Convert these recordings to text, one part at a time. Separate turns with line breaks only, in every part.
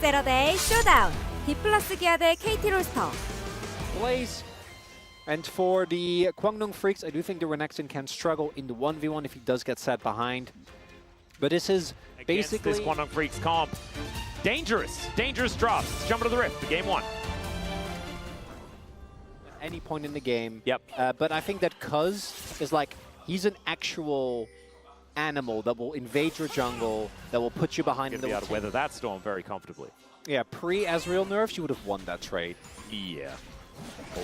세러 대 쇼다운 D+ 기아 대 KT 롤스터.
Blaze. And for the Kwangdong Freaks, I do think the Renekton can struggle in the 1v1 if he does get set behind. But this is basically...
this Kwangdong Freaks comp. Dangerous drops. Jump into the rift for game one.
At any point in the game.
Yep.
But I think that Cuz is like, he's an actual animal that will invade your jungle, that will put you behind
Gonna be able to weather that storm very comfortably.
Yeah, pre-Ezreal nerfs, you would have won that trade.
Yeah. A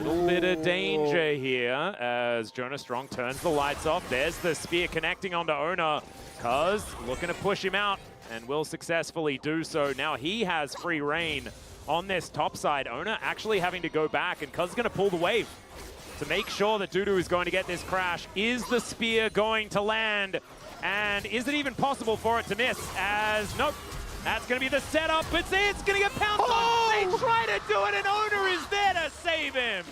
little bit of danger here as Jonas Strong turns the lights off. There's the spear connecting onto Ona. Cuz looking to push him out and will successfully do so. Now he has free reign on this top side. Ona actually having to go back, and Cuz is going to pull the wave to make sure that Dudu is going to get this crash. Is the spear going to land? And is it even possible for it to miss? As, nope. That's going to be the setup, but see, it's going to get pounced on. They try to do it, and Owner is there to save him.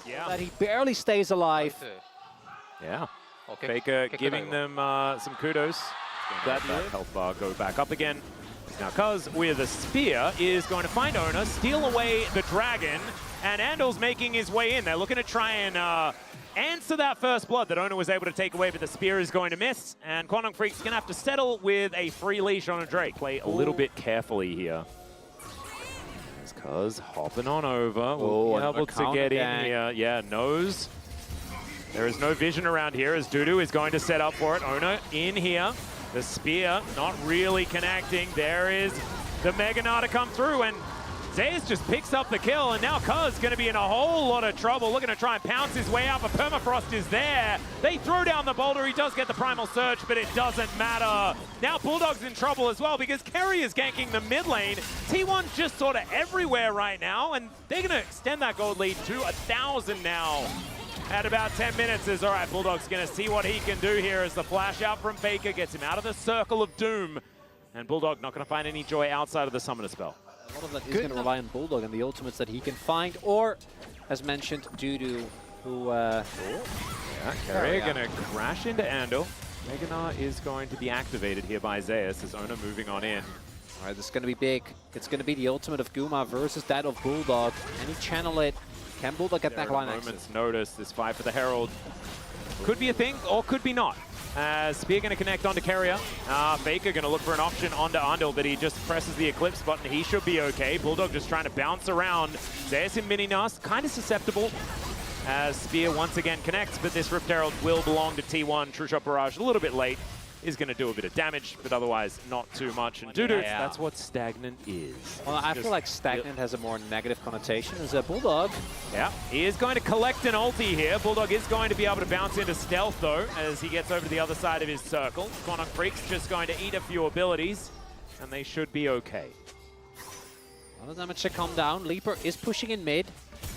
Yeah.
That he barely stays alive.
Yeah.
Okay.
Faker giving them some kudos. That health bar go back up again. Now, Cuz with a spear is going to find Owner, steal away the dragon, and Andal's making his way in. They're looking to try and answer that first blood that Ona was able to take away, but the spear is going to miss. And Kwangdong Freak's going to have to settle with a free leash on a Drake. Play a little bit carefully here. There's Cuz hopping on over. Will be able to get in here. Yeah, knows. There is no vision around here as Dudu is going to set up for it. Ona in here. The spear not really connecting. There is the Mega Gnar to come through, and Zeus just picks up the kill, and now Cuz going to be in a whole lot of trouble, looking to try and pounce his way out, but Permafrost is there. They throw down the boulder. He does get the Primal Surge, but it doesn't matter. Now Bulldog's in trouble as well because Kerry is ganking the mid lane. T1's just sort of everywhere right now, and they're going to extend that gold lead to 1,000 now. At about 10 minutes is all right. Bulldog's going to see what he can do here as the flash out from Faker gets him out of the circle of doom. And Bulldog not going to find any joy outside of the summoner spell.
A lot of that is going to rely on Bulldog and the ultimates that he can find, or, as mentioned, Dudu, who... yeah,
Carrier going to crash into Andal. Mega Gnar is going to be activated here by Zeus as Ona moving on in.
All right, this is going to be big. It's going to be the ultimate of Guma versus that of Bulldog. Can he channel it? Can Bulldog get that line access?
Moment's notice, this fight for the Herald could be a thing or could be not. Spear going to connect onto Carrier. Faker going to look for an option onto Andal, but he just presses the Eclipse button. He should be okay. Bulldog just trying to bounce around. Zeus in mini-Nas, kind of susceptible. As Spear once again connects, but this Rift Herald will belong to T1. True Shot Barrage a little bit late. Is going to do a bit of damage, but otherwise not too much. And Dudu, that's what stagnant is.
Well, I feel like stagnant has a more negative connotation as a Bulldog.
Yeah, he is going to collect an ulti here. Bulldog is going to be able to bounce into stealth, though, as he gets over to the other side of his circle. Kwangdong Freak's just going to eat a few abilities, and they should be okay.
A lot of damage to come down. Leaper is pushing in mid,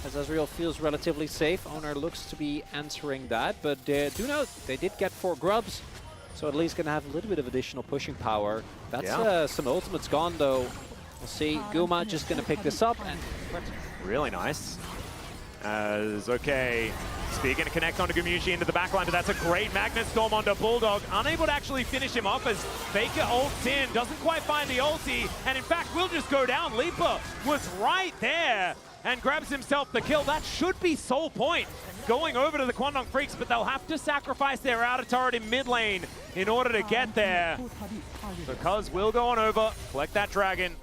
as Ezreal feels relatively safe. Owner looks to be answering that, but do note, they did get 4 grubs. So at least going to have a little bit of additional pushing power. That's some ultimates gone, though. We'll see. Guma just going to pick this up. And
really nice. Okay. Spear going to connect onto Gumushi into the backline, but that's a great Magnet Storm onto Bulldog. Unable to actually finish him off as Faker ults in. Doesn't quite find the ulti, and in fact will just go down. Leaper was right there and grabs himself the kill. That should be Soul Point going over to the Kwangdong Freaks, but they'll have to sacrifice their outer turret in mid lane in order to get there. So Cuz will go on over, collect that dragon,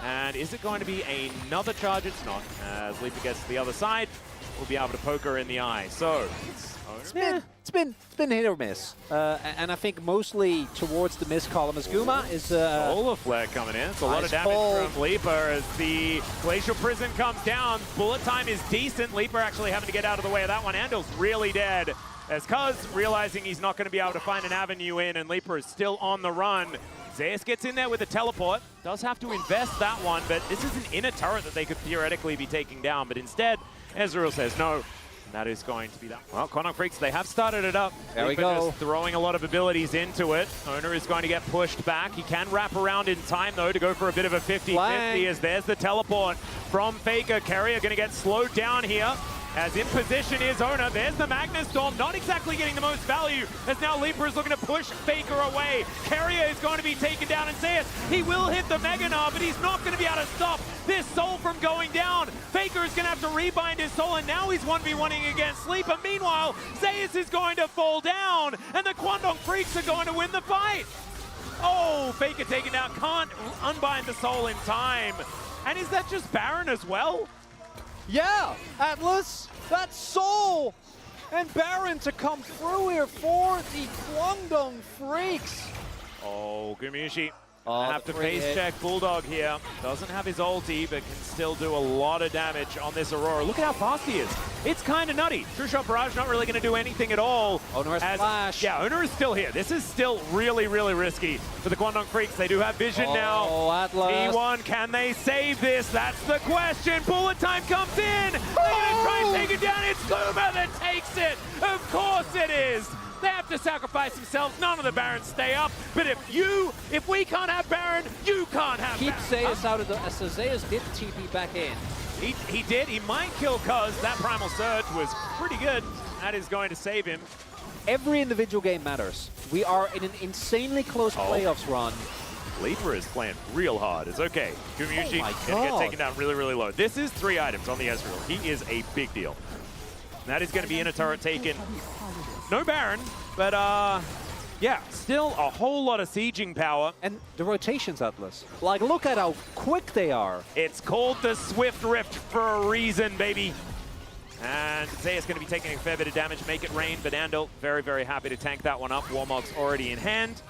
and is it going to be another charge? It's not. As Leaper gets to the other side, we'll be able to poke her in the eye. So
it's been hit or miss, and I think mostly towards the miss column as Guma is
Solar Flare coming in. It's a lot of damage from Leaper as the Glacial Prison comes down. Bullet time is decent. Leaper actually having to get out of the way of that one. Andal's really dead as Cuz realizing he's not going to be able to find an avenue in, and Leaper is still on the run. Zeus gets in there with a teleport. Does have to invest that one, but this is an inner turret that they could theoretically be taking down. But instead, Ezreal says no. And that is going to be that. Well, Kwangdong Freaks, they have started it up.
There we go.
Just throwing a lot of abilities into it. Owner is going to get pushed back. He can wrap around in time, though, to go for a bit of a 50-50 as there's the teleport from Faker. Carrier going to get slowed down here. As in position is Ona. There's the Magnus Storm, not exactly getting the most value, as now Leaper is looking to push Faker away. Carrier is going to be taken down, and Seja, he will hit the Mega Gnar, but he's not going to be able to stop this Soul from going down. Faker is going to have to rebind his Soul, and now he's 1v1ing against Sleeper. Meanwhile, Zeus is going to fall down, and the Kwangdong Freaks are going to win the fight. Oh, Faker taken down, can't unbind the Soul in time. And is that just Baron as well?
Yeah, Atlas, that's Soul and Baron to come through here for the Kwangdong Freaks.
Oh, Gumiushi.
Oh,
Have to face check Bulldog here. Doesn't have his ulti, but can still do a lot of damage on this Aurora. Look at how fast he is. It's kind of nutty. True Shot Barrage not really going to do anything at all.
Owner has flash.
Yeah, Owner is still here. This is still really, really risky for the Kwangdong Freaks. They do have vision now.
Oh, Atlas.
E1, can they save this? That's the question. Bullet time comes in. They're going to try and take it down. It's Luma that takes it. Of course it is. They have to sacrifice themselves. None of the Barons stay up. But if we can't have Baron, you can't have
Keep
Baron.
Zeus out of the... So Zeus did TP back in.
He did. He might kill Cuz. That Primal Surge was pretty good. That is going to save him.
Every individual game matters. We are in an insanely close playoffs run.
Leaper is playing real hard. It's okay. Gumiushi can get taken down really, really low. This is 3 items on the Ezreal. He is a big deal. That is going to be in a turret taken. No Baron, but yeah, still a whole lot of sieging power.
And the rotations, Atlas. Like, look at how quick they are.
It's called the Swift Rift for a reason, baby. And Zeus going to be taking a fair bit of damage, make it rain, but Andal very, very happy to tank that one up. Warmog's already in hand.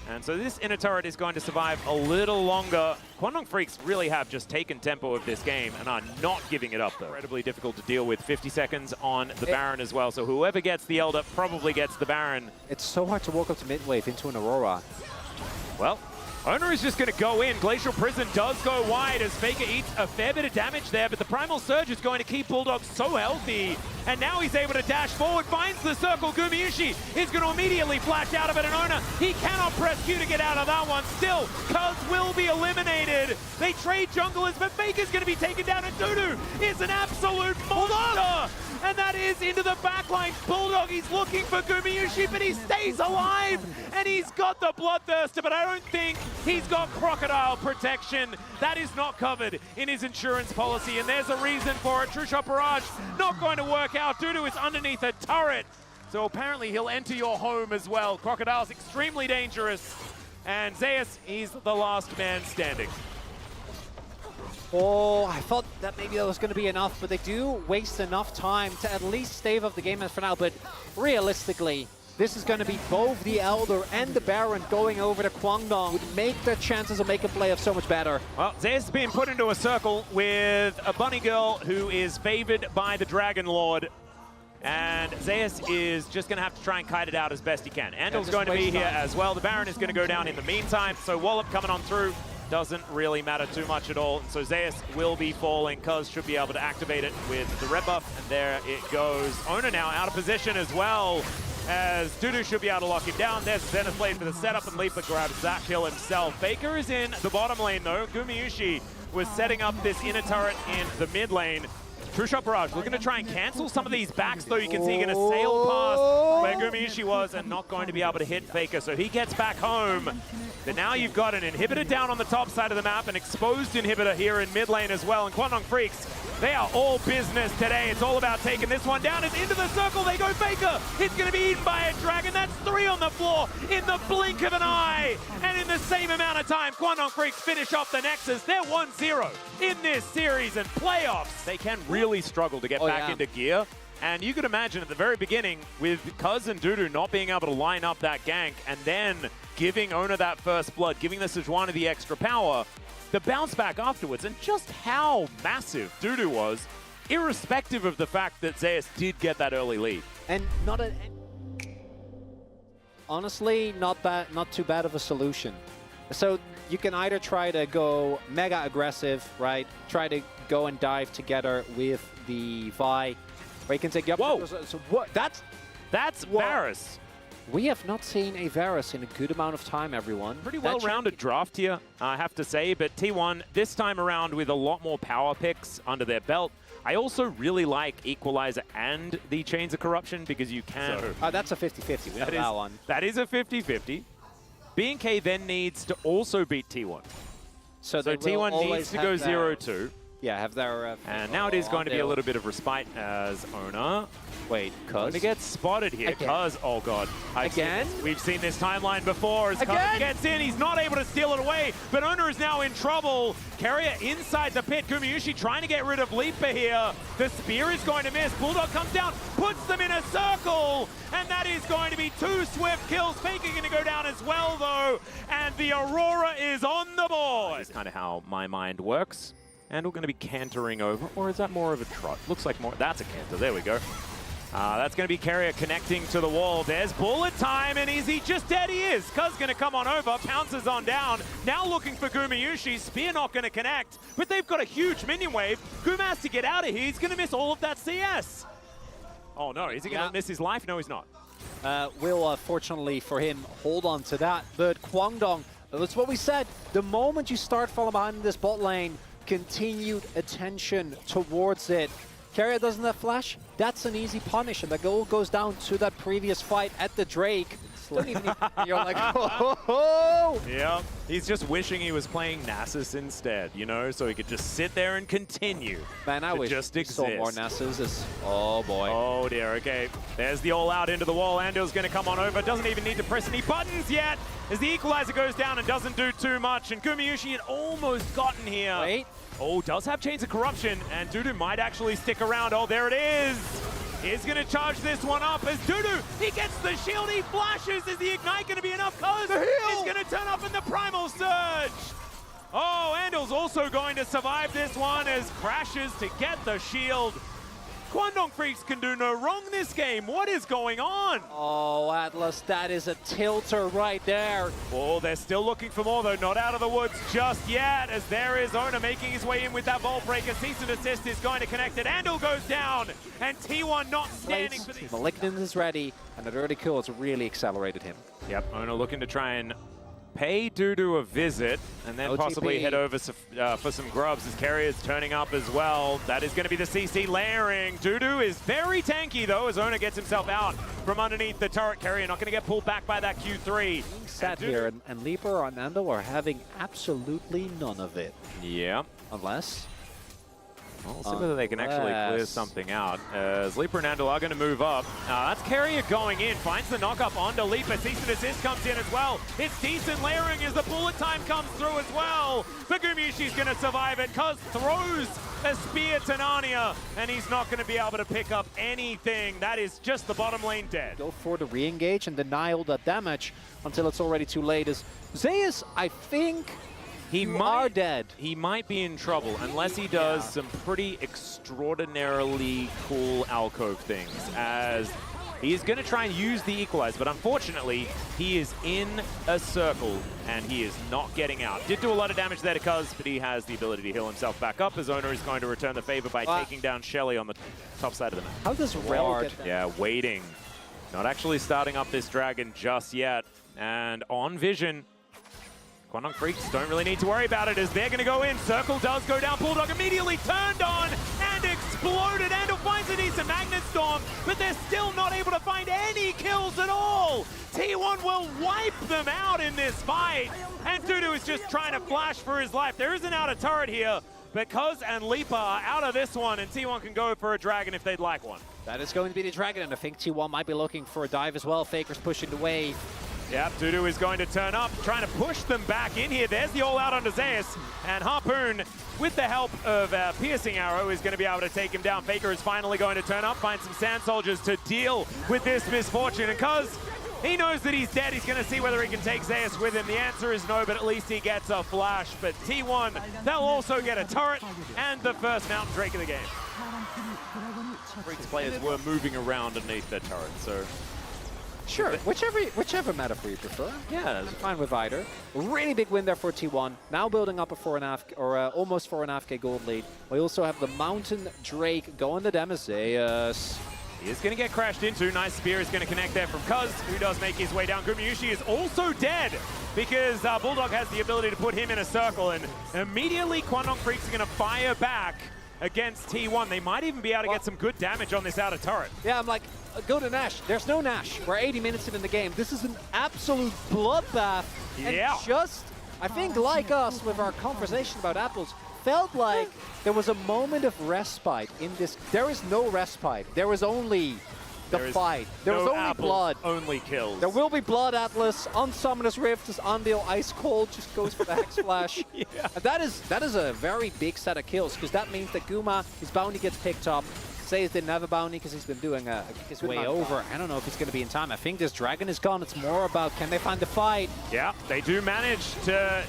And so this inner turret is going to survive a little longer. Kwangdong Freaks really have just taken tempo of this game and are not giving it up, though. Incredibly difficult to deal with. 50 seconds on the Baron as well, so whoever gets the Elder probably gets the Baron.
It's so hard to walk up to mid-wave into an Aurora.
Well, Owner is just going to go in. Glacial Prison does go wide as Faker eats a fair bit of damage there, but the Primal Surge is going to keep Bulldog so healthy. And now he's able to dash forward, finds the circle. Gumiushi is going to immediately flash out of it, and Owner, he cannot press Q to get out of that one. Still, Cuz will be eliminated. They trade junglers, but Faker's going to be taken down, and Dudu is an absolute monster. And that is into the backline. Bulldog, he's looking for Gumiushi, but he stays alive. And he's got the Bloodthirster, but I don't think he's got Crocodile protection. That is not covered in his insurance policy, and there's a reason for it. True Shot Barrage not going to work out. Dudu is underneath a turret, so apparently he'll enter your home as well. Crocodile's extremely dangerous, and Zeus, he's the last man standing.
Oh, I thought that maybe that was going to be enough, but they do waste enough time to at least stave off the game for now. But realistically, this is going to be both the Elder and the Baron going over to Kwangdong, would make their chances of making playoffs so much better.
Well, Zeus has been put into a circle with a bunny girl who is favored by the Dragon Lord. And Zeus is just going to have to try and kite it out as best he can. Andal's going to be here as well. The Baron is going to go down in the meantime, so Wallop coming on through doesn't really matter too much at all. So Zeus will be falling. Cuz should be able to activate it with the red buff, and there it goes. Owner now out of position as well, as Dudu should be able to lock him down. There's Zenith Blade for the setup, and Leaper grabs that kill himself. Faker is in the bottom lane though. Gumiushi was setting up this inner turret in the mid lane. True Shot Barrage looking to try and cancel some of these backs, though. You can see he's going to sail past where Gumiushi was and not going to be able to hit Faker, so he gets back home. But now you've got an inhibitor down on the top side of the map, an exposed inhibitor here in mid lane as well, and Kwangdong Freaks, they are all business today. It's all about taking this one down. It's into the circle. They go Faker. It's going to be eaten by a dragon. That's 3 on the floor in the blink of an eye. And in the same amount of time, Kwangdong Freaks finish off the Nexus. They're 1-0 in this series and playoffs. They can really struggle to get back into gear. And you could imagine at the very beginning, with Cuz and Dudu not being able to line up that gank, and then giving Owner that first blood, giving the Sejuani the extra power, the bounce back afterwards, and just how massive Dudu was, irrespective of the fact that Zeus did get that early lead.
And honestly, not too bad of a solution. So you can either try to go mega aggressive, right? Try to go and dive together with the Vi, or you can take...
Whoa!
So what? That's
Varus.
We have not seen a Varus in a good amount of time, everyone.
Pretty well-rounded draft here, I have to say, but T1 this time around with a lot more power picks under their belt. I also really like Equalizer and the Chains of Corruption because you can...
that's a 50-50, we know that one.
That is a 50-50. B&K then needs to also beat T1. So T1 needs to go 0-2.
Yeah, have their...
and now it is going to be a little bit of respite as owner.
Wait, Cuz?
Going to get spotted here. Cuz, oh god. We've seen this timeline before as Cuz gets in. He's not able to steal it away, but owner is now in trouble. Carrier inside the pit. Gumayusi trying to get rid of Leaper here. The spear is going to miss. Bulldog comes down, puts them in a circle, and that is going to be 2 swift kills. Faker going to go down as well, though, and the Aurora is on the board. That's kind of how my mind works. And we're going to be cantering over, or is that more of a trot? Looks like more. That's a canter. There we go. That's going to be Carrier connecting to the wall. There's bullet time, and is he just dead? He is. Cuz going to come on over, pounces on down. Now looking for Gumayusi. Spear not going to connect, but they've got a huge minion wave. Guma has to get out of here. He's going to miss all of that CS. Oh no, is he going to miss his life? No, he's not.
Will, fortunately for him, hold on to that. But Kwangdong, that's what we said. The moment you start falling behind in this bot lane, continued attention towards it. Carrier doesn't have flash, that's an easy punish, and the goal goes down to that previous fight at the Drake. Don't even you're like, oh.
Yeah, he's just wishing he was playing Nasus instead, you know, so he could just sit there and continue.
Man, I wish
just
we saw more Nasus. Oh boy.
Oh dear, okay. There's the all-out into the wall. Andil's going to come on over, doesn't even need to press any buttons yet, as the Equalizer goes down and doesn't do too much, and Gumayusi had almost gotten here.
Wait.
Oh, does have Chains of Corruption, and Dudu might actually stick around. Oh, there it is. He's going to charge this one up as Dudu, he gets the shield, he flashes. Is the Ignite going to be enough? Cuz he's going to turn up in the Primal Surge. Oh, Andil's also going to survive this one as crashes to get the shield. Kwangdong Freaks can do no wrong this game. What is going on?
Oh, Atlas, that is a tilter right there.
Oh, they're still looking for more, though. Not out of the woods just yet, as there is Owner making his way in with that Vault Breaker. Cease and Assist is going to connect it. Andil goes down, and T1 not standing for the...
Malignant is ready, and that early kill has really accelerated him.
Yep, Owner looking to try and pay Dudu a visit, and then possibly head over for some grubs as Carrier's turning up as well. That is going to be the CC layering. Dudu is very tanky, though, as Owner gets himself out from underneath the turret. Carrier not going to get pulled back by that Q3.
Being sat here, and Leaper and Nando are having absolutely none of it.
Yeah.
Unless...
Well, we'll see whether they can actually clear something out. As Leaper and Andal are going to move up. That's Carrier going in. Finds the knock-up onto Leaper. Cease and Assist comes in as well. It's decent layering as the bullet time comes through as well. But Gumayushi's going to survive it. Cuz throws a spear to Narnia, and he's not going to be able to pick up anything. That is just the bottom lane dead.
Go for the re-engage and deny all that damage until it's already too late. As Zeus, I think... He might be in trouble unless he does some pretty extraordinarily cool alcove things, as he's going to try and use the Equalize, but unfortunately he is in a circle and he is not getting out. Did do a lot of damage there to Cuz, but he has the ability to heal himself back up, as Owner is going to return the favor by taking down Shelly on the top side of the map. How does Rel get that?
Yeah, waiting. Not actually starting up this dragon just yet. And on Vision, Kwangdong Freaks don't really need to worry about it, as they're going to go in. Circle does go down. Bulldog immediately turned on and exploded. Andal finds a decent Magnet Storm, but they're still not able to find any kills at all. T1 will wipe them out in this fight. And Dudu is just trying to flash for his life. There is an outer turret here, but Cuz and Leaper are out of this one, and T1 can go for a dragon if they'd like one.
That is going to be the dragon, and I think T1 might be looking for a dive as well. Faker's pushing the wave.
Yep, Dudu is going to turn up, trying to push them back in here. There's the all-out onto Zeus, and Harpoon, with the help of Piercing Arrow, is going to be able to take him down. Faker is finally going to turn up, find some Sand Soldiers to deal with this misfortune, and Cuz he knows that he's dead, he's going to see whether he can take Zeus with him. The answer is no, but at least he gets a flash. But T1, they'll also get a turret and the first Mountain Drake of the game. Freaks players were moving around underneath their turret, so...
Sure, whichever metaphor you prefer. Yeah, it's fine with either. Really big win there for T1. Now building up a 4.5, or almost 4.5k gold lead. We also have the Mountain Drake going to Demazeus.
He is going to get crashed into. Nice spear is going to connect there from Cuz, who does make his way down. Gumayusi is also dead because Bulldog has the ability to put him in a circle, and immediately Kwangdong Freaks are going to fire back against T1. They might even be able to get some good damage on this outer turret.
Yeah, I'm like, go to Nash. There's no Nash. We're 80 minutes in the game. This is an absolute bloodbath.
Yeah.
And just, I think like us with our conversation about apples, felt like there was a moment of respite in this. There is no respite. There is only the fight. There was only blood.
Only kills.
There will be blood, Atlas. On Summoner's Rift, as Andil Ice Cold just goes for the Hex Flash.
Yeah.
And that is a very big set of kills, because that means that Guma, his bounty gets picked up. Seja didn't have a bounty because he's been doing his way over. I don't know if he's going to be in time. I think this dragon is gone. It's more about, can they find the fight?
Yeah, they do manage to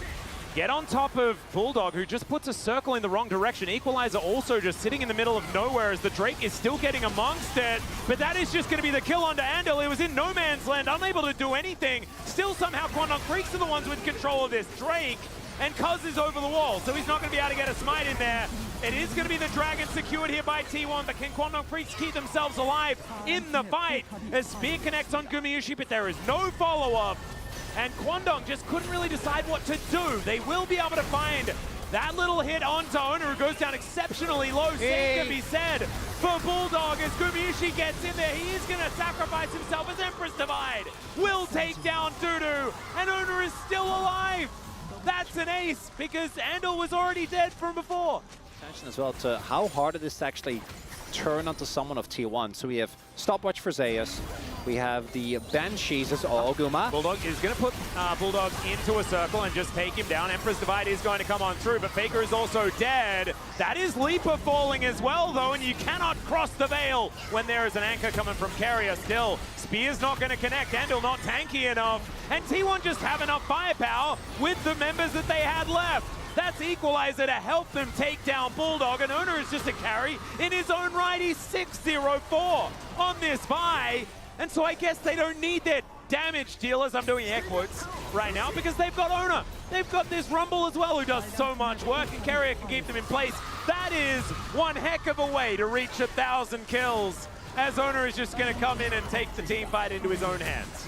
get on top of Bulldog, who just puts a circle in the wrong direction. Equalizer also just sitting in the middle of nowhere as the Drake is still getting amongst it. But that is just going to be the kill onto Andil. It was in no man's land, unable to do anything. Still somehow Kwangdong Freaks are the ones with control of this Drake. And Cuz is over the wall, so he's not going to be able to get a smite in there. It is going to be the dragon secured here by T1, but can Kwangdong Freaks keep themselves alive in the fight? As Spear connects on Gumayusi, but there is no follow-up. And Kwangdong just couldn't really decide what to do. They will be able to find that little hit onto Owner, who goes down exceptionally low. Same can be said for Bulldog as Gumayusi gets in there. He is going to sacrifice himself as Empress Divide will take down Dudu, and Owner is still alive. That's an ace, because Andil was already dead from before.
Attention as well to how hard it is to actually turn onto someone of tier 1. So we have Stopwatch for Zeus. We have the Banshees as Guma.
Bulldog is going to put Bulldog into a circle and just take him down. Empress Divide is going to come on through, but Faker is also dead. That is Leaper falling as well, though, and you cannot cross the veil when there is an anchor coming from Carrier still. Spear's not going to connect. Andil not tanky enough. And T1 just have enough firepower with the members that they had left. That's Equalizer to help them take down Bulldog, and Owner is just a carry in his own right. He's 6-0-4 on this buy, and so I guess they don't need their damage dealers, I'm doing air quotes right now, because they've got Owner. They've got this Rumble as well, who does so much work, and Carrier can keep them in place. That is one heck of a way to reach 1,000 kills, as Owner is just going to come in and take the team fight into his own hands.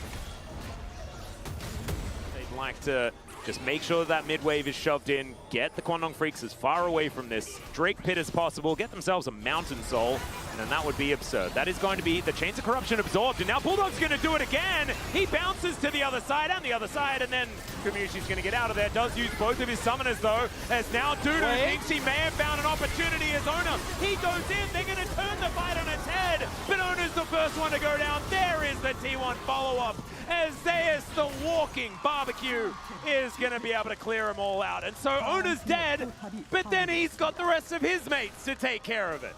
They'd like to just make sure that mid wave is shoved in, get the Kwangdong Freaks as far away from this Drake pit as possible, get themselves a Mountain Soul, and then that would be absurd. That is going to be the Chains of Corruption absorbed, and now Bulldog's going to do it again. He bounces to the other side and the other side, and then Gumayusi's going to get out of there. Does use both of his summoners, though, as now Dudu thinks he may have found an opportunity as Owner. He goes in, they're going to turn the fight on its head, but Owner's the first one to go down. There is the T1 follow-up, as Zeus, the walking barbecue, is going to be able to clear them all out. And so Owner's dead, but then he's got the rest of his mates to take care of it.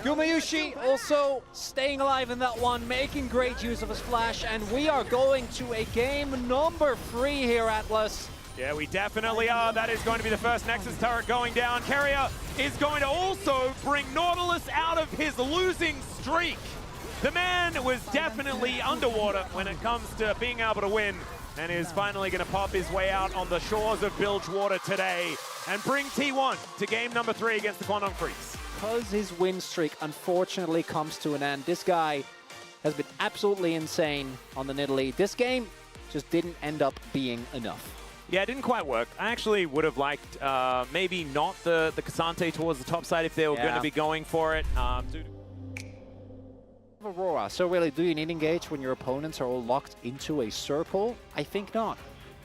Gumayusi also staying alive in that one, making great use of his flash, and we are going to a game number 3 here, Atlas.
Yeah, we definitely are. That is going to be the first Nexus turret going down. Carrier is going to also bring Nautilus out of his losing streak. The man was definitely underwater when it comes to being able to win, and is finally going to pop his way out on the shores of Bilgewater today and bring T1 to game number 3 against the Kwangdong Freaks.
Because his win streak unfortunately comes to an end, this guy has been absolutely insane on the Nidalee. This game just didn't end up being enough.
Yeah, it didn't quite work. I actually would have liked maybe not the Cassante towards the top side if they were going to be going for it.
Aurora. So really, do you need engage when your opponents are all locked into a circle? I think not.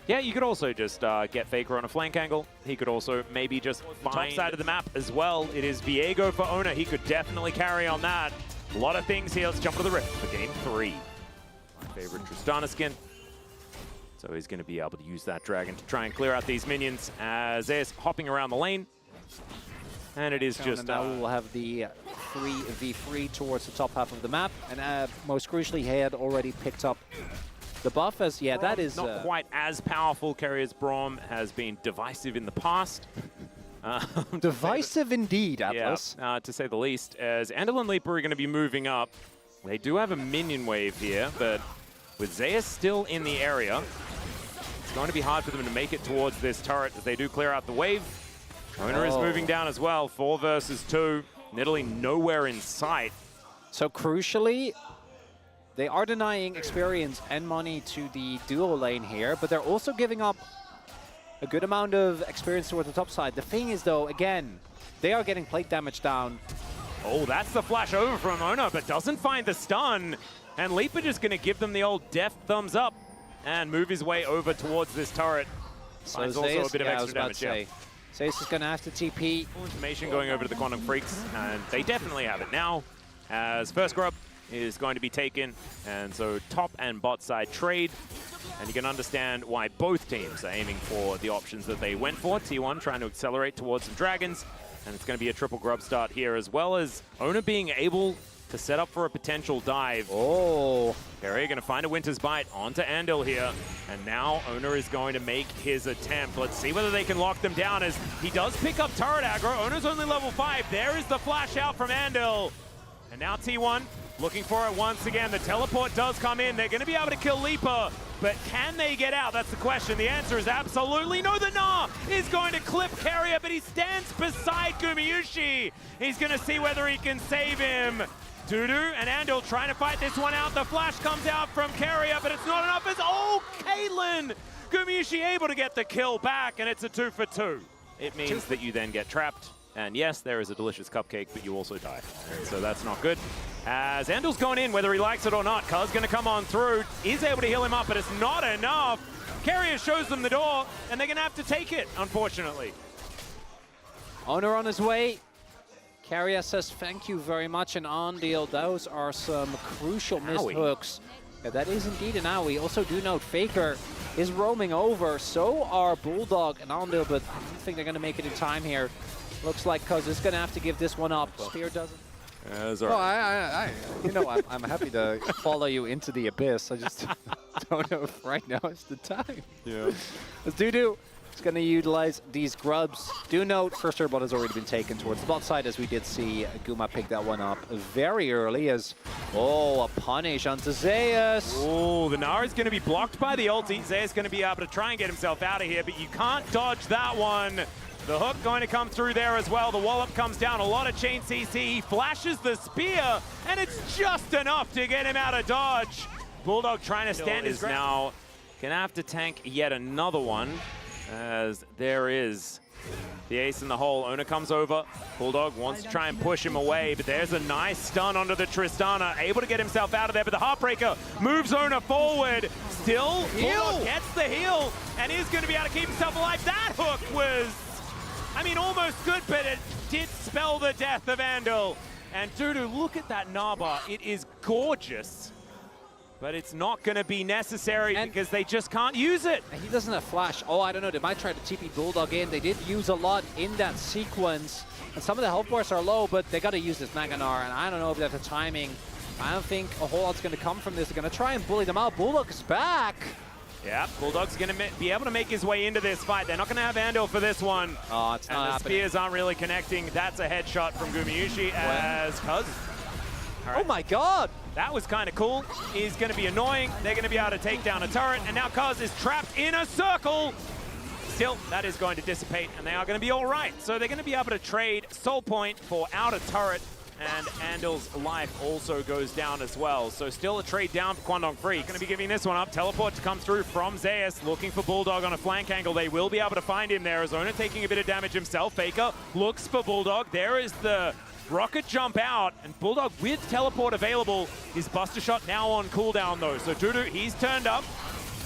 Yeah, you could also just get Faker on a flank angle. He could also maybe just find top side of the map as well. It is Viego for Owner. He could definitely carry on that. A lot of things here. Let's jump to the Rift for game 3. My favorite Tristana skin. So he's going to be able to use that dragon to try and clear out these minions as they're hopping around the lane. And it is just...
now we'll have the 3v3 towards the top half of the map. And most crucially, he had already picked up the buff as... Yeah, that is...
not quite as powerful. Carrier's Braum has been divisive in the past.
Divisive indeed, Atlas.
Yeah, to say the least. As Andil and Leaper are going to be moving up. They do have a minion wave here, but with Zeus still in the area, it's going to be hard for them to make it towards this turret as they do clear out the wave. Owner is moving down as well, 4 versus 2. Nidalee nowhere in sight.
So crucially, they are denying experience and money to the duo lane here, but they're also giving up a good amount of experience toward the top side. The thing is, though, again, they are getting plate damage down.
Oh, that's the flash over from Ona, but doesn't find the stun. And Leaper just going to give them the old deft thumbs up and move his way over towards this turret.
So
Finds also a bit of
yeah,
extra damage, yeah.
Zeus is going to have to TP.
Information going over to the Quantum Freaks, and they definitely have it now, as first grub is going to be taken, and so top and bot side trade, and you can understand why both teams are aiming for the options that they went for. T1 trying to accelerate towards some dragons, and it's going to be a triple grub start here, as well as Ona being able to set up for a potential dive.
Oh.
Perry going to find a Winter's Bite onto Andil here, and now Ona is going to make his attempt. Let's see whether they can lock them down, as he does pick up turret aggro. Ona's only level 5. There is the flash out from Andil. And now T1 looking for it once again. The teleport does come in. They're going to be able to kill Leaper, but can they get out? That's the question. The answer is absolutely no. The Gnar is going to clip Carrier, but he stands beside Gumayusi. He's going to see whether he can save him. Dudu and Andil trying to fight this one out. The flash comes out from Carrier, but it's not enough. It's, oh, Caitlyn! Gumayusi able to get the kill back, and it's a 2 for 2. It means that you then get trapped. And yes, there is a delicious cupcake, but you also die. And so that's not good. As Andil's going in, whether he likes it or not, Cuz going to come on through, is able to heal him up, but it's not enough. Carrier shows them the door, and they're going to have to take it, unfortunately.
Ona on his way. Carrier says thank you very much, and on deal. Those are some crucial missed hooks. Yeah, that is indeed an owie. Also do note Faker is roaming over. So are Bulldog and Ondil, but I don't think they're going to make it in time here. Looks like Cuz is going to have to give this one up. Spear doesn't.
You know, I'm happy to follow you into the abyss. I just don't know if right now is the time.
Yeah.
As Dudu is going to utilize these grubs. Do note, first turbot has already been taken towards the bot side, as we did see Guma pick that one up very early, as, oh, a punish onto Zeus.
Oh, the Gnar is going to be blocked by the ulti. Zeus going to be able to try and get himself out of here, but you can't dodge that one. The hook going to come through there as well. The wallop comes down. A lot of chain CC. He flashes the spear, and it's just enough to get him out of dodge. Bulldog trying to stand his ground. Now going to have to tank yet another one, as there is the ace in the hole. Ona comes over. Bulldog wants to try and push him away, but there's a nice stun onto the Tristana. Able to get himself out of there, but the Heartbreaker moves Ona forward. Still, Bulldog gets the heal, and is going to be able to keep himself alive. That hook was, I mean, almost good, but it did spell the death of Andil. And Dudu, look at that Naba. It is gorgeous, but it's not going to be necessary because they just can't use it.
And he doesn't have flash. Oh, I don't know. They might try to TP Bulldog in. They did use a lot in that sequence. And some of the health bars are low, but they got to use this Mega Gnar. And I don't know if they have the timing. I don't think a whole lot's going to come from this. They're going to try and bully them out. Bulldog is back.
Yeah, Bulldog's going to be able to make his way into this fight. They're not going to have Andil for this one.
Oh, it's not happening.
And the spears aren't really connecting. That's a headshot from Gumayusi as Cuz.
Right. Oh my god!
That was kind of cool. He's going to be annoying. They're going to be able to take down a turret, and now Cuz is trapped in a circle. Still, that is going to dissipate, and they are going to be all right. So they're going to be able to trade Soul Point for outer turret, and Andil's life also goes down as well. So still a trade down for Quandong Freak. Going to be giving this one up. Teleport to come through from Zeus, looking for Bulldog on a flank angle. They will be able to find him there. Azona taking a bit of damage himself. Faker looks for Bulldog. There is the rocket jump out, and Bulldog with teleport available. His Buster Shot now on cooldown though. So Dudu, he's turned up.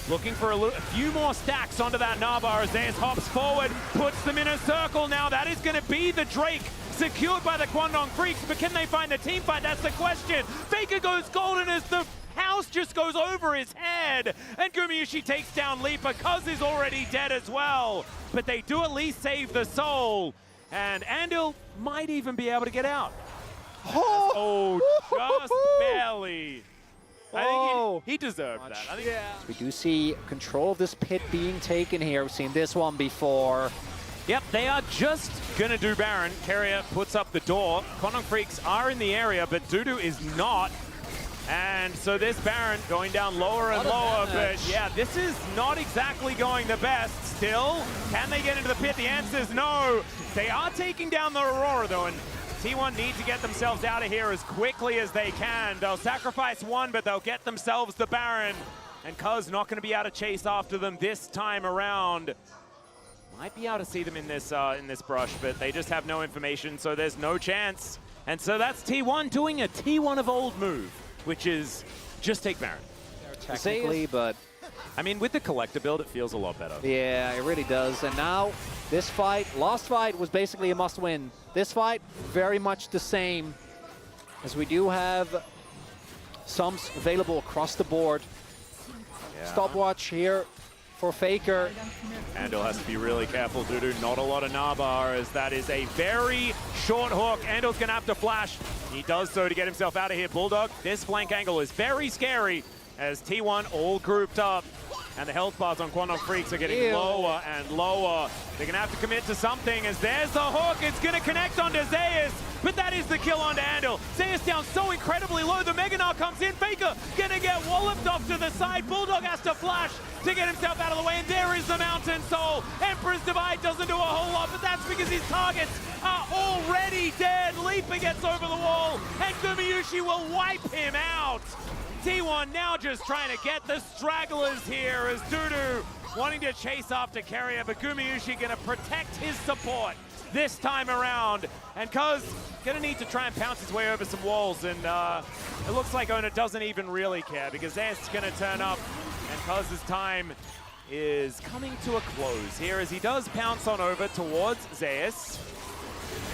Looking for a few more stacks onto that Nava as Zeus hops forward, puts them in a circle. Now that is going to be the Drake, secured by the Quandong Freaks, but can they find the team fight? That's the question. Faker goes golden as the house just goes over his head, and Gumayusi takes down Leaper. Cuz is already dead as well, but they do at least save the soul, and Andil might even be able to get out. Oh, just barely. I think he deserved that. I think,
yeah. We do see control of this pit being taken here. We've seen this one before.
Yep, they are just going to do Baron. Carrier puts up the door. Quandong Freaks are in the area, but Dudu is not. And so this Baron going down lower and lower, but yeah, this is not exactly going the best. Still, can they get into the pit? The answer is no. They are taking down the Aurora though, and T1 need to get themselves out of here as quickly as they can. They'll sacrifice one, but they'll get themselves the Baron. And Cuz not going to be able to chase after them this time around. Might be able to see them in this brush, but they just have no information, so there's no chance. And so that's T1 doing a T1 of old move, which is just take Baron.
Technically, but
I mean, with the collector build, it feels a lot better.
yeah, it really does. And now this fight, last fight was basically a must-win. This fight, very much the same, as we do have sums available across the board.
Yeah.
Stopwatch here for Faker.
Andal has to be really careful, Dudu. Not a lot of Nabar, as that is a very short hook. Andal's going to have to flash. He does so to get himself out of here. Bulldog, this flank angle is very scary, as T1 all grouped up. And the health bars on Quantum Freaks are getting lower and lower. They're going to have to commit to something, as there's the hook. It's going to connect onto Zeus, but that is the kill onto Andal. Zeus down so incredibly low. The Mega Gnar comes in. Faker going to get walloped off to the side. Bulldog has to flash to get himself out of the way, and there is the Mountain Soul. Emperor's Divide doesn't do a whole lot, but that's because his targets are already dead. Leaper gets over the wall, and Gumayushi will wipe him out. T1 now just trying to get the stragglers here, as Dudu wanting to chase after Carrier, but Gumayushi going to protect his support this time around. And Cuz going to need to try and pounce his way over some walls, and it looks like Ona doesn't even really care, because Zeus is going to turn up, and Cuz's time is coming to a close here as he does pounce on over towards Zeus.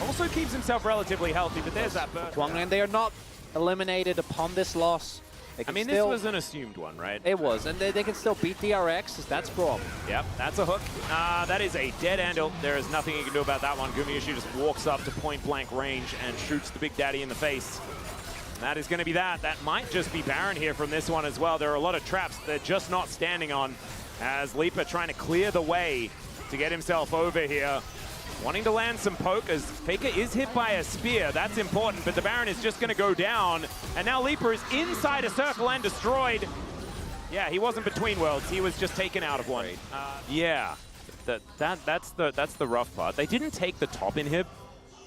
Also keeps himself relatively healthy, but there's that burn.
And they are not eliminated upon this loss.
I mean, this was an assumed one, right?
It was, and they can still beat DRX, that's Braum.
Yep, that's a hook. That is a dead Andal. There is nothing you can do about that one. Gumayushi just walks up to point-blank range and shoots the Big Daddy in the face. And that is going to be that. That might just be Baron here from this one as well. There are a lot of traps they're just not standing on, as Leaper trying to clear the way to get himself over here. Wanting to land some poke, as Faker is hit by a spear. That's important, but the Baron is just going to go down. And now Leaper is inside a circle and destroyed. Yeah, he wasn't between worlds. He was just taken out of one. Yeah, that's the rough part. They didn't take the top inhib.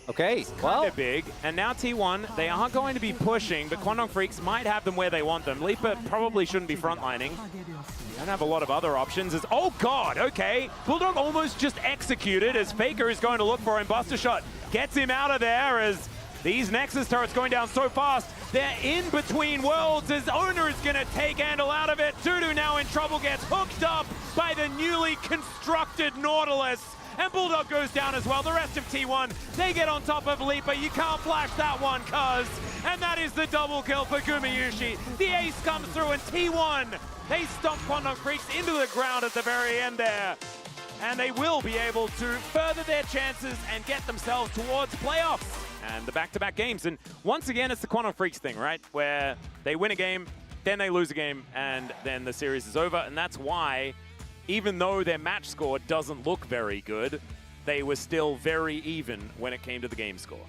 Okay, well,
They're big, and now T1, they are going to be pushing, but Quantum Freaks might have them where they want them. Leaper probably shouldn't be frontlining. Don't have a lot of other options. Oh God, okay. Bulldog almost just executed, as Faker is going to look for him. Buster Shot gets him out of there, as these Nexus turrets going down so fast. They're in between worlds, as Owner is going to take Andal out of it. Dudu now in trouble, gets hooked up by the newly constructed Nautilus. And Bulldog goes down as well. The rest of T1, they get on top of Leaper. You can't flash that one, Cuz. And that is the double kill for Gumayushi. The ace comes through, and T1, they stomp Quantum Freaks into the ground at the very end there. And they will be able to further their chances and get themselves towards playoffs and the back-to-back games. And once again, it's the Quantum Freaks thing, right? Where they win a game, then they lose a game, and then the series is over. And that's why, even though their match score doesn't look very good, they were still very even when it came to the game score.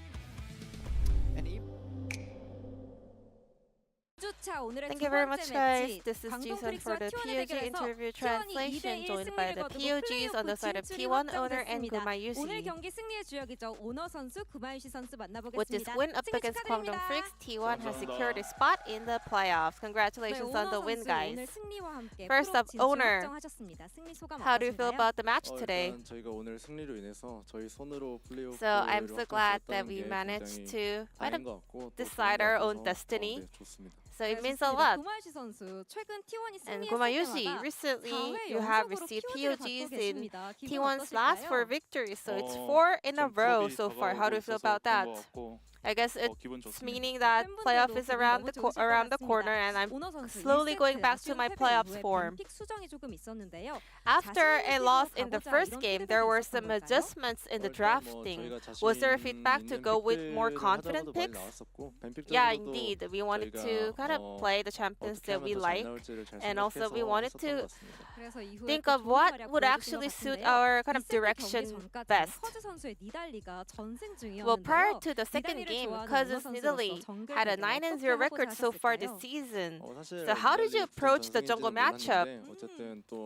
Thank you very much, guys. This is Jason for the POG interview translation, joined by the POGs on the side of T1 owner and Gumayushi. With this win up against Quantum Freaks, T1 has secured a spot in the playoffs. Congratulations on the win, guys. First up, owner. How do you feel about the match today? So I'm so glad that we managed to kind of decide our own destiny. So it means a lot. And Gumayushi, recently you have received POGs in T1's last 4 victories, so it's 4 in a row so far. How do you feel about that? I guess it's meaning that playoff is around the corner, and I'm slowly going back to my playoffs form. After a loss in the first game, there were some adjustments in the drafting. Was there feedback to go with more confident picks? Yeah, indeed. We wanted to kind of play the champions that we like, and also we wanted to think of what would actually suit our kind of direction best. Well, prior to the second game, game, Cousins Italy had a 9-0 record so far this season. So how did you approach the jungle matchup?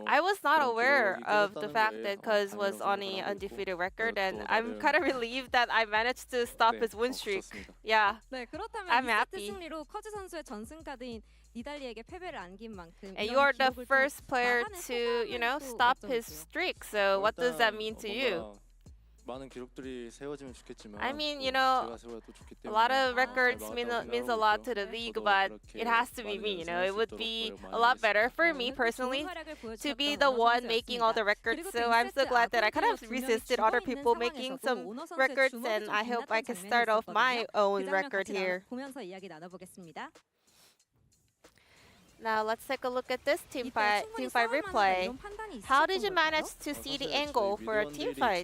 I was not aware of the fact that Cuz was on an undefeated record, and I'm kind of relieved that I managed to stop his win streak. Yeah,
네, 그렇다면
I'm
2세트
happy.
승리로 커즈 선수의 전승카드인 니달리에게 패배를 안긴 만큼
And
이런
you are the
기록을 좀
first player
막아낸
to,
소감은 또
stop his
어떠세요?
streak. So what does that mean to you?
많은 기록들이 세워지면 좋겠지만
I mean,
제가 세워도 좋기
A lot
때문에
of records
잘
means
나왔다고
a lot
생각하고
to the
있고요.
league,
저도
but
그렇게
it has to be
많은
me.
연습할
It
수
would
있도록
be
노력
a
많이
lot
하겠습니다.
better for me
오늘도
personally
좋은 활약을
to be
보여주셨던
the
오너
one making all the
선수였습니다.
records.
그리고
So
또
I'm so
2세트
glad that I kind of
아군 플레이어 두 명이
resisted other
죽어
people
있는
making
상황에서도
some
오너 선수의
records,
주먹이
and
좀
I hope I
빛났던
can
장면이
start off my
있었거든요.
own
그 장면
record
같이
here.
보면서 이야기 나눠보겠습니다.
Now let's take a look at this team
이때
fight
충분히
replay.
싸울만하다 이런 판단이
How did you
있으셨던 걸까요?
manage to see the angle for a team fight?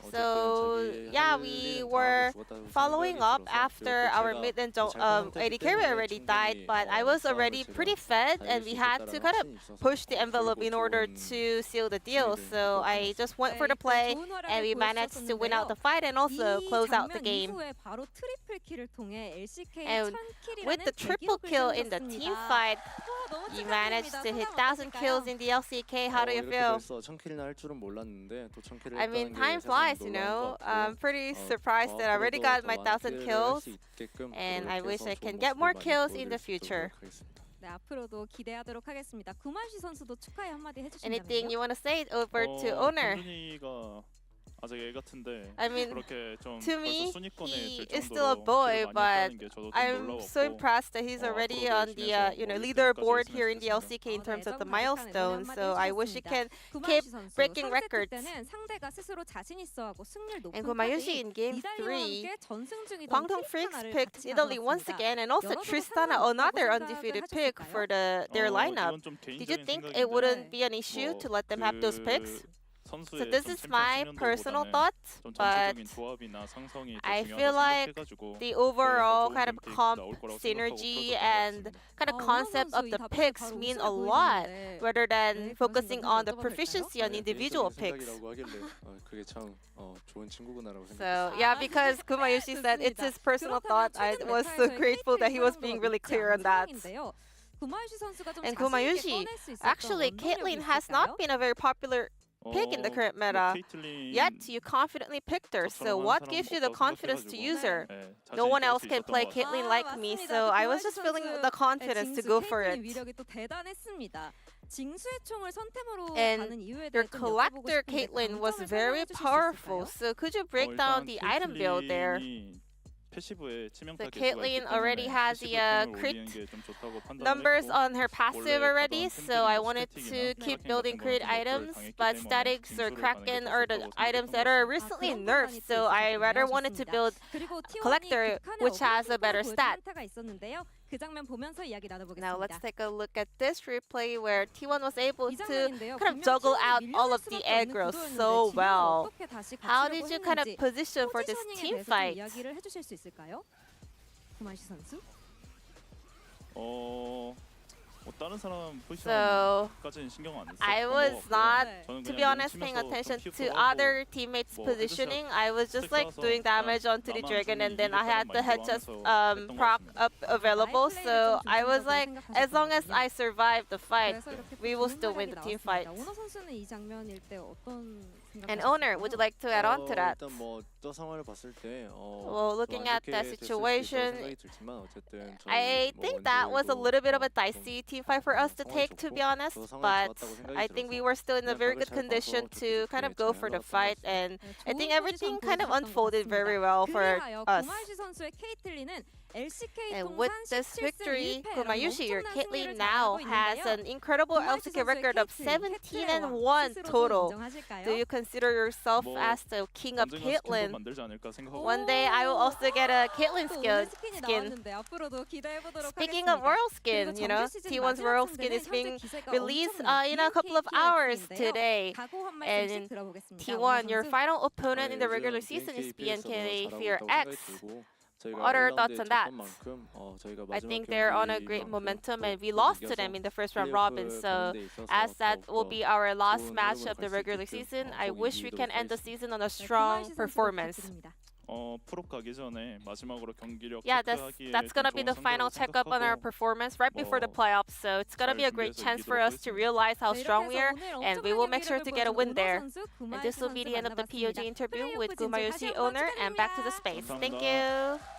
So
So
yeah, we were following up after our mid and AD carry already died, but I was already pretty fed, and we had to kind of push the envelope in order to seal the deal. So I just went for the play, and we managed to win out the fight and also close out the game.
바로 트리플 킬을 통해 LCK
And
1000킬이라는
with the triple kill in the team fight, you managed to hit 1,000 kills in the LCK. How do you feel? I mean, time flies, I'm pretty surprised that I already got my 1,000 kills, and I wish I can get more kills in the future.
네, 앞으로도 기대하도록 하겠습니다. 구만시 선수도 축하의 한마디
Anything
해주신다면요?
you want to say over to owner?
아직 애 같은데
I mean,
그렇게 좀
to me,
벌써 순위권에
he
들
is still a
정도로
boy,
킬을 많이
but
했다는 게 저도 좀
I'm so
놀라웠고
impressed that he's already on the leaderboard here in the LCK in terms of the milestones. So I wish he can keep breaking records.
상대가 스스로 자신 있어하고 승률 높은
And Komayushi in game 3, Kwangdong Freaks picked Italy once again, and also Tristana, another undefeated pick for their lineup.
이건 좀
Did
개인적인
you think
생각인데
it wouldn't be an issue to let them have those picks? So this is my personal thoughts,
좀
but
전체적인 조합이나 상성이 더
I
중요하다
feel like
생각해가지고
the overall
좋은
kind of
픽
comp
나올 거라고
synergy
생각하고
and kind of concept of the picks mean a lot rather than focusing on the proficiency on individual picks. So yeah, because Kumayushi said it's his personal thought, I was so grateful that he was being really clear on that. And Kumayushi, actually, Caitlyn has not been a very popular pick in the current meta. Yet you confidently picked her. So what gives you the confidence to use her? No one else can play Caitlyn like me, so I was just feeling the confidence to go for it. And your collector Caitlyn was very powerful. So could you break down the item build there? So Caitlyn already has the crit numbers on her passive already, so I wanted to keep building crit items, but statics or kraken are the items that are recently nerfed, so I rather wanted to build collector, which has a better stat. Now let's take a look at this replay where T1 was able to kind of juggle out all of the aggro so well. How did you kind of position for this team fight? So I was not, to be honest, paying attention to other teammates' positioning. I was just like doing damage onto the dragon, and then I had the headshot proc up available. So I was like, as long as I survive the fight, we will still win the team fight. And owner, would you like to add on to that? Well, looking at that situation, I think that was a little bit of a dicey team fight for us to take, to be honest. But I think we were still in a very good condition to kind of go for the fight, and I think everything kind of unfolded very well for us. And with this victory, Kumayushi, your Caitlyn now has an incredible LCK record of 17-1 total. Do you consider yourself as the king of Caitlyn? One day I will also get a Caitlyn skin. Speaking of royal skin, T1's royal skin is being released in a couple of hours today. And in T1, your final opponent in the regular season is BNK Fear X. What are your thoughts on that? I think they're on a great momentum, and we lost to them in the first round robin. So as that will be our last match of the regular season, I wish we can end the season on a strong performance.
프로 가기 전에 마지막으로 경기력
Yeah,
체크하기에
that's gonna be the final checkup on our performance right before the playoffs. So it's gonna be a great chance for us to realize how strong we are, and we will make sure to get a win there. And this will be the end of the POG interview with Gumayoshi owner, and back to the space. Thank you.